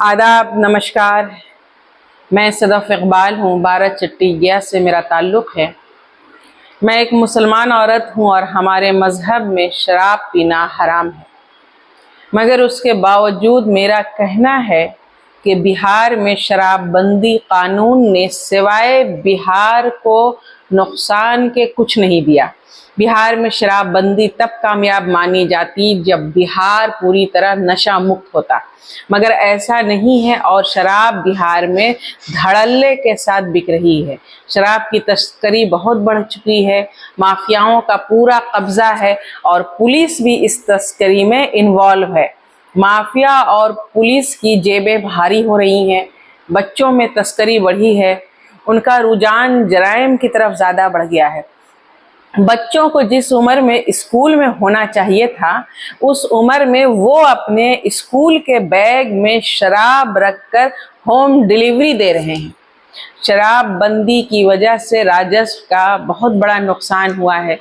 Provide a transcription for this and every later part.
आदाब, नमस्कार। मैं सदफ इकबाल हूँ। 12 चट्टी गया से मेरा ताल्लुक़ है। मैं एक मुसलमान औरत हूँ और हमारे मज़हब में शराब पीना हराम है, मगर उसके बावजूद मेरा कहना है कि बिहार में शराबबंदी कानून ने सिवाय बिहार को नुकसान के कुछ नहीं दिया। बिहार में शराबबंदी तब कामयाब मानी जाती जब बिहार पूरी तरह नशा मुक्त होता, मगर ऐसा नहीं है और शराब बिहार में धड़ल्ले के साथ बिक रही है। शराब की तस्करी बहुत बढ़ चुकी है, माफियाओं का पूरा कब्जा है और पुलिस भी इस तस्करी में इन्वॉल्व है। माफिया और पुलिस की जेबें भारी हो रही हैं, बच्चों में तस्करी बढ़ी है, उनका रुझान जराइम की तरफ ज़्यादा बढ़ गया है। बच्चों को जिस उम्र में स्कूल में होना चाहिए था, उस उम्र में वो अपने स्कूल के बैग में शराब रखकर होम डिलीवरी दे रहे हैं। शराबबंदी की वजह से राजस्व का बहुत बड़ा नुकसान हुआ है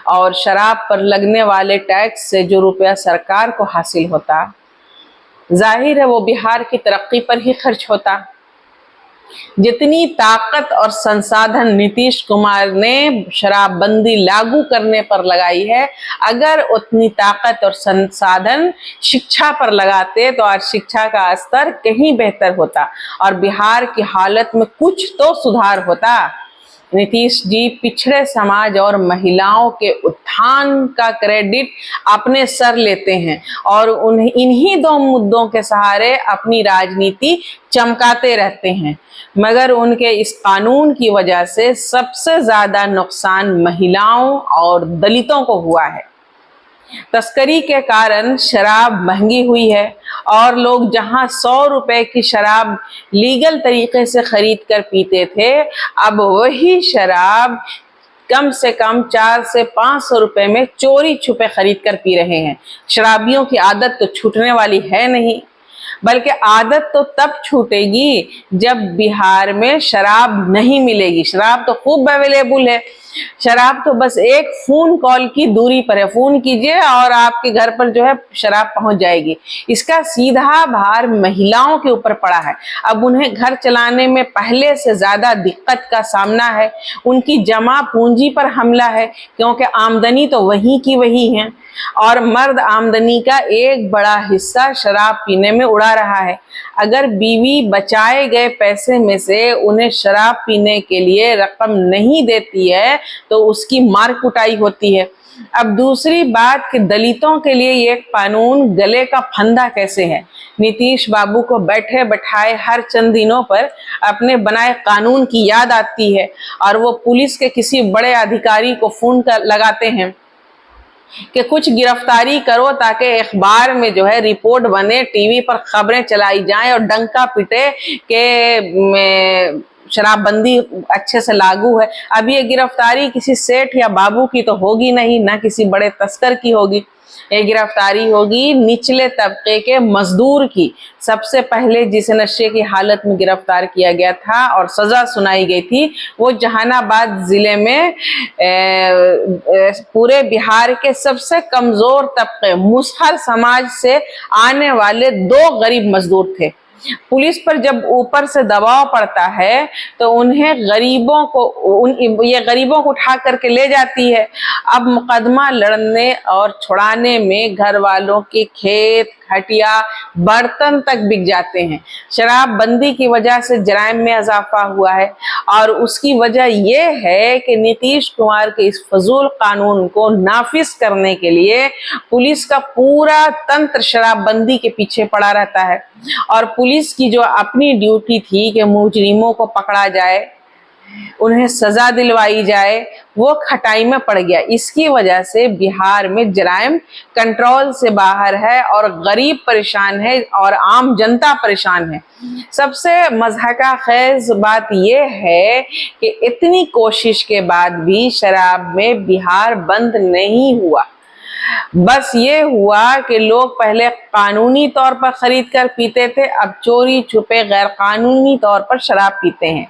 और शराब पर लगने वाले टैक्स से जो रुपया सरकार को हासिल होता, जाहिर है वो बिहार की तरक्की पर ही खर्च होता। जितनी ताकत और संसाधन नीतीश कुमार ने शराबबंदी लागू करने पर लगाई है, अगर उतनी ताकत और संसाधन शिक्षा पर लगाते तो आज शिक्षा का स्तर कहीं बेहतर होता और बिहार की हालत में कुछ तो सुधार होता। नीतीश जी पिछड़े समाज और महिलाओं के उत्थान का क्रेडिट अपने सर लेते हैं और इन्हीं दो मुद्दों के सहारे अपनी राजनीति चमकाते रहते हैं, मगर उनके इस कानून की वजह से सबसे ज्यादा नुकसान महिलाओं और दलितों को हुआ है। तस्करी के कारण शराब महंगी हुई है और लोग जहां 100 रुपए की शराब लीगल तरीके से खरीद कर पीते थे, अब वही शराब कम से कम 400 से 500 रुपए में चोरी छुपे खरीद कर पी रहे हैं। शराबियों की आदत तो छूटने वाली है नहीं, बल्कि आदत तो तब छूटेगी जब बिहार में शराब नहीं मिलेगी। शराब तो खूब अवेलेबल है, शराब तो बस एक फोन कॉल की दूरी पर है। फोन कीजिए और आपके घर पर जो है शराब पहुंच जाएगी। इसका सीधा भार महिलाओं के ऊपर पड़ा है। अब उन्हें घर चलाने में पहले से ज्यादा दिक्कत का सामना है। उनकी जमा पूंजी पर हमला है, क्योंकि आमदनी तो वही की वही है और मर्द आमदनी का एक बड़ा हिस्सा शराब पीने में उड़ा रहा है। अगर बीवी बचाए गए पैसे में से उन्हें शराब पीने के लिए रकम नहीं देती है तो उसकी मार कुटाई होती है। अब दूसरी बात कि दलितों के लिए ये कानून गले का फंदा कैसे है। नीतीश बाबू को बैठे बैठाए हर चंद दिनों पर अपने बनाए कानून की याद आती है और वो पुलिस के किसी बड़े अधिकारी को फोन कर लगाते हैं कि कुछ गिरफ्तारी करो ताकि अखबार में जो है रिपोर्ट बने, टीवी पर खबरें चलाई जाएं और डंका पिटे कि शराबबंदी अच्छे से लागू है। अब ये गिरफ्तारी किसी सेठ या बाबू की तो होगी नहीं, ना किसी बड़े तस्कर की होगी। ये गिरफ्तारी होगी निचले तबके के मजदूर की। सबसे पहले जिस नशे की हालत में गिरफ्तार किया गया था और सजा सुनाई गई थी, वो जहानाबाद जिले में पूरे बिहार के सबसे कमजोर तबके मुसहर समाज से आने वाले 2 गरीब मजदूर थे। पुलिस पर जब ऊपर से दबाव पड़ता है तो उन्हें गरीबों को उठा करके ले जाती है। अब मुकदमा लड़ने और छुड़ाने में घर वालों के खेत, खटिया, बर्तन तक बिक जाते हैं। शराबबंदी की वजह से जराइम में इजाफा हुआ है और उसकी वजह यह है कि नीतीश कुमार के इस फजूल कानून को नाफिज करने के लिए पुलिस का पूरा तंत्र शराबबंदी के पीछे पड़ा रहता है और पुलिस की जो अपनी ड्यूटी थी कि मुजरिमों को पकड़ा जाए, उन्हें सजा दिलवाई जाए, वो खटाई में पड़ गया। इसकी वजह से बिहार में जराइम कंट्रोल से बाहर है और गरीब परेशान है और आम जनता परेशान है। सबसे मज़हका खेज बात यह है कि इतनी कोशिश के बाद भी शराब में बिहार बंद नहीं हुआ। बस ये हुआ कि लोग पहले कानूनी तौर पर खरीद कर पीते थे, अब चोरी छुपे गैर कानूनी तौर पर शराब पीते हैं।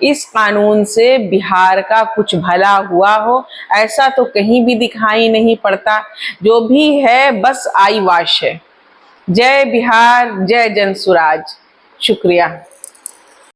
इस कानून से बिहार का कुछ भला हुआ हो ऐसा तो कहीं भी दिखाई नहीं पड़ता। जो भी है बस आई वाश है। जय बिहार, जय जनसुराज। शुक्रिया।